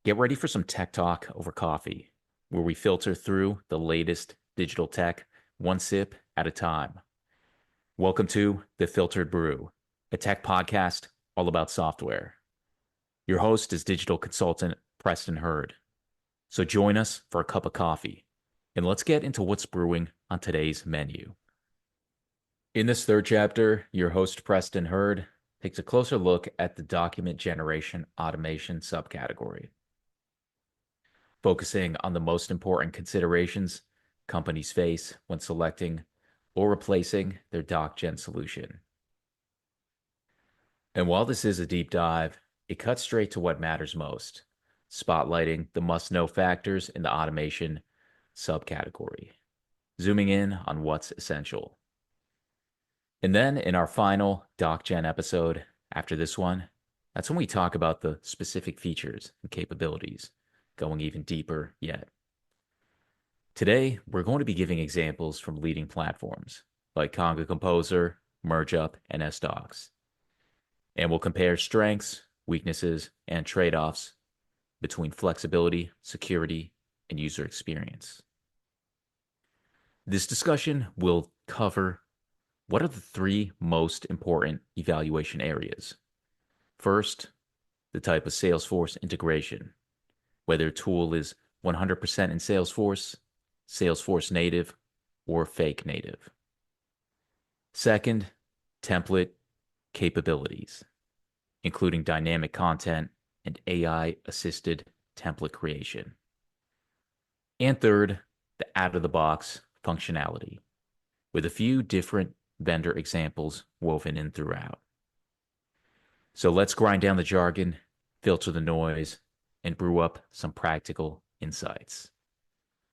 Get ready for some tech talk over coffee, where we filter through the latest digital tech one sip at a time. Welcome to The Filtered Brew, a tech podcast all about software. Your host is digital consultant Preston Hurd. So join us for a cup of coffee, and let's get into what's brewing on today's menu. In this third chapter, your host Preston Hurd takes a closer look at the document generation automation subcategory, focusing on the most important considerations companies face when selecting or replacing their DocGen solution. And while this is a deep dive, it cuts straight to what matters most, spotlighting the must-know factors in the automation subcategory, zooming in on what's essential. And then in our final DocGen episode, after this one, that's when we talk about the specific features and capabilities, going even deeper yet. Today, we're going to be giving examples from leading platforms like Conga Composer, MergeUp, and S-Docs. And we'll compare strengths, weaknesses, and trade-offs between flexibility, security, and user experience. This discussion will cover what are the three most important evaluation areas. First, the type of Salesforce integration, whether a tool is 100% in Salesforce, Salesforce native, or fake native. Second, template capabilities, including dynamic content and AI-assisted template creation. And third, the out-of-the-box functionality, with a few different vendor examples woven in throughout. So let's grind down the jargon, filter the noise, and brew up some practical insights.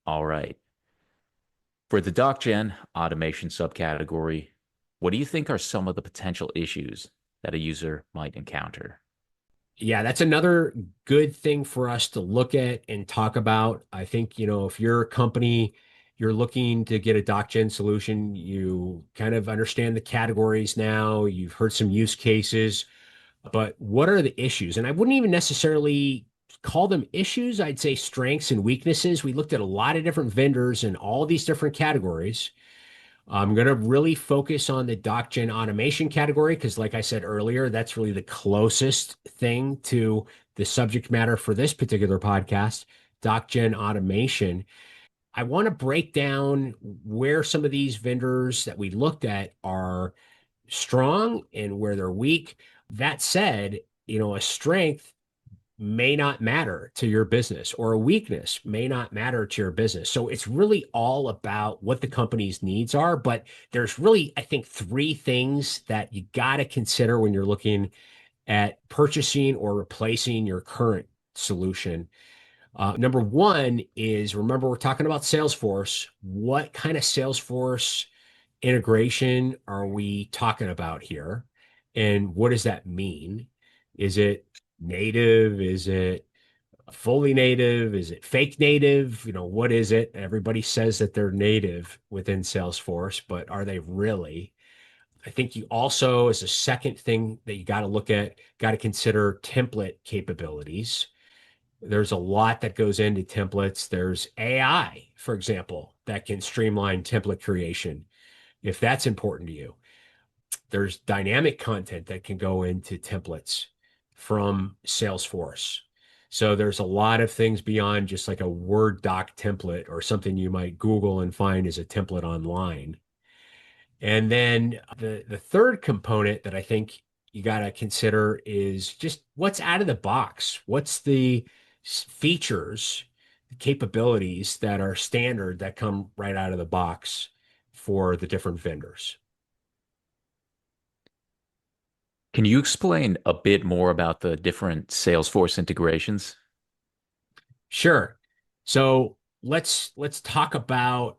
All right. For the DocGen automation subcategory, what do you think are some of the potential issues that a user might encounter? Yeah, that's another good thing for us to look at and talk about. I think, if you're a company, you're looking to get a DocGen solution, you kind of understand the categories now, you've heard some use cases, but what are the issues? And I wouldn't even necessarily call them issues. I'd say strengths and weaknesses. We looked at a lot of different vendors in all these different categories. I'm going to really focus on the DocGen automation category because, like I said earlier, that's really the closest thing to the subject matter for this particular podcast, DocGen automation. I want to break down where some of these vendors that we looked at are strong and where they're weak. That said, a strength may not matter to your business or a weakness may not matter to your business. So it's really all about what the company's needs are. But there's really, I think, three things that you got to consider when you're looking at purchasing or replacing your current solution. Number one is, remember, we're talking about Salesforce. What kind of Salesforce integration are we talking about here? And what does that mean? Is it native? Is it fully native? Is it fake native? What is it? Everybody says that they're native within Salesforce, but are they really? I think you also, as a second thing that you got to look at, got to consider template capabilities. There's a lot that goes into templates. There's AI, for example, that can streamline template creation, if that's important to you. There's dynamic content that can go into templates from Salesforce. So there's a lot of things beyond just like a Word doc template or something you might Google and find as a template online. And then the third component that I think you got to consider is just what's out of the box. What's the features, capabilities that are standard that come right out of the box for the different vendors. Can you explain a bit more about the different Salesforce integrations? Sure. So let's talk about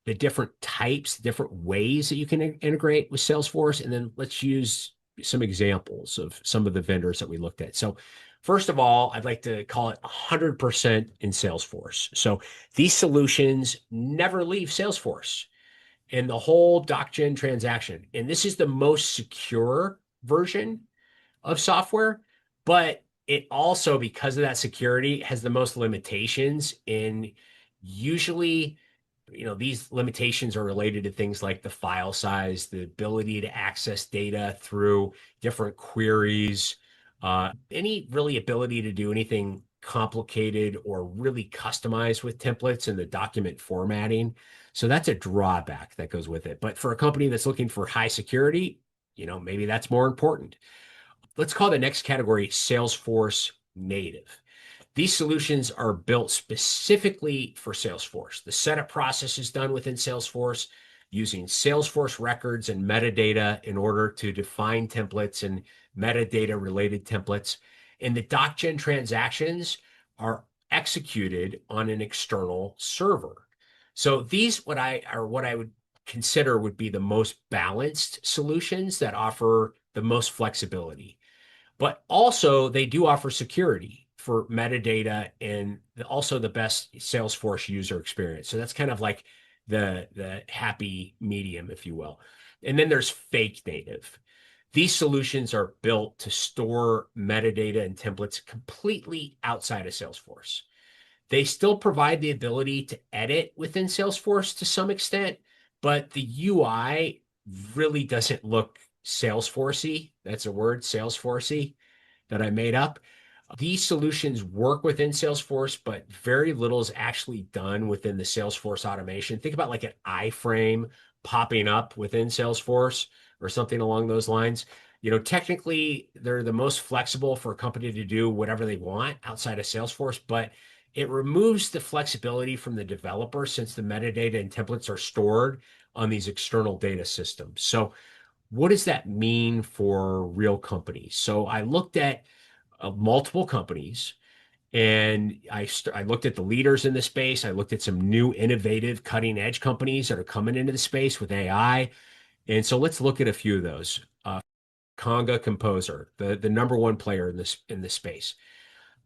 the different types, different ways that you can integrate with Salesforce, and then let's use some examples of some of the vendors that we looked at. So first of all, I'd like to call it 100% in Salesforce. So these solutions never leave Salesforce in the whole DocGen transaction. And this is the most secure version of software, but it also, because of that security, has the most limitations in usually, these limitations are related to things like the file size, the ability to access data through different queries, any really ability to do anything complicated or really customized with templates and the document formatting. So that's a drawback that goes with it. But for a company that's looking for high security, maybe that's more important. Let's call the next category Salesforce native. These solutions are built specifically for Salesforce. The setup process is done within Salesforce using Salesforce records and metadata in order to define templates and metadata related templates. And the DocGen transactions are executed on an external server. So these what I would consider would be the most balanced solutions that offer the most flexibility. But also, they do offer security for metadata and also the best Salesforce user experience. So that's kind of like the happy medium, if you will. And then there's fake native. These solutions are built to store metadata and templates completely outside of Salesforce. They still provide the ability to edit within Salesforce to some extent, but the UI really doesn't look Salesforcey. That's a word, Salesforcey, that I made up. These solutions work within Salesforce, but very little is actually done within the Salesforce automation. Think about like an iframe popping up within Salesforce or something along those lines. Technically, they're the most flexible for a company to do whatever they want outside of Salesforce, but it removes the flexibility from the developer since the metadata and templates are stored on these external data systems. So, what does that mean for real companies? So, I looked at multiple companies and I looked at the leaders in the space. I looked at some new innovative cutting edge companies that are coming into the space with AI. And so let's look at a few of those. Conga Composer, the number one player in this space.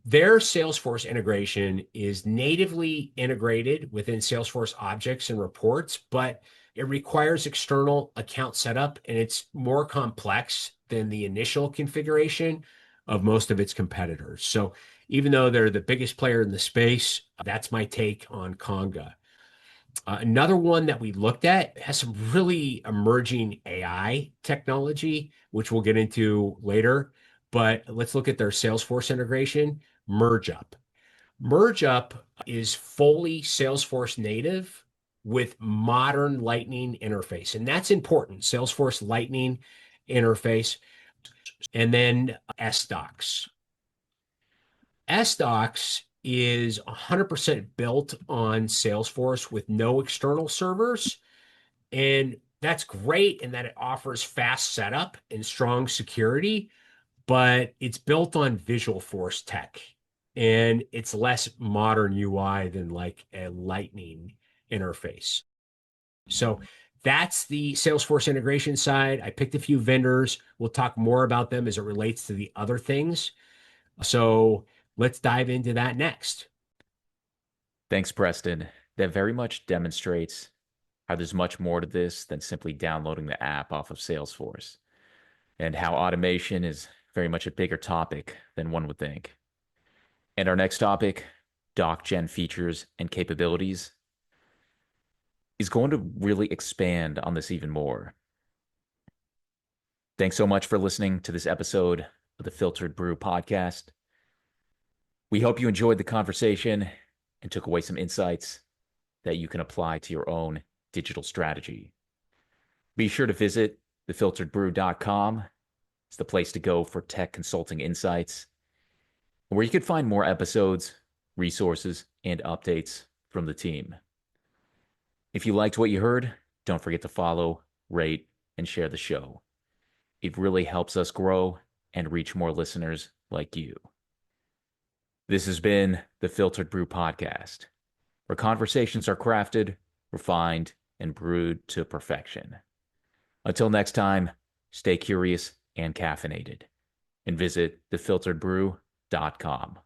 Their Salesforce integration is natively integrated within Salesforce objects and reports, but it requires external account setup and it's more complex than the initial configuration of most of its competitors. So even though they're the biggest player in the space, that's my take on Conga. Another one that we looked at has some really emerging AI technology, which we'll get into later. But let's look at their Salesforce integration, MergeUp. MergeUp is fully Salesforce native with modern Lightning interface. And that's important, Salesforce Lightning interface. And then S-Docs. S-Docs is 100% built on Salesforce with no external servers. And that's great in that it offers fast setup and strong security, but it's built on Visual Force tech and it's less modern UI than like a Lightning interface. So that's the Salesforce integration side. I picked a few vendors. We'll talk more about them as it relates to the other things. So let's dive into that next. Thanks, Preston. That very much demonstrates how there's much more to this than simply downloading the app off of Salesforce, and how automation is very much a bigger topic than one would think. And our next topic, DocGen features and capabilities, is going to really expand on this even more. Thanks so much for listening to this episode of the Filtered Brew podcast. We hope you enjoyed the conversation and took away some insights that you can apply to your own digital strategy. Be sure to visit thefilteredbrew.com. It's the place to go for tech consulting insights, where you can find more episodes, resources, and updates from the team. If you liked what you heard, don't forget to follow, rate, and share the show. It really helps us grow and reach more listeners like you. This has been the Filtered Brew podcast, where conversations are crafted, refined, and brewed to perfection. Until next time, stay curious and caffeinated, and visit thefilteredbrew.com.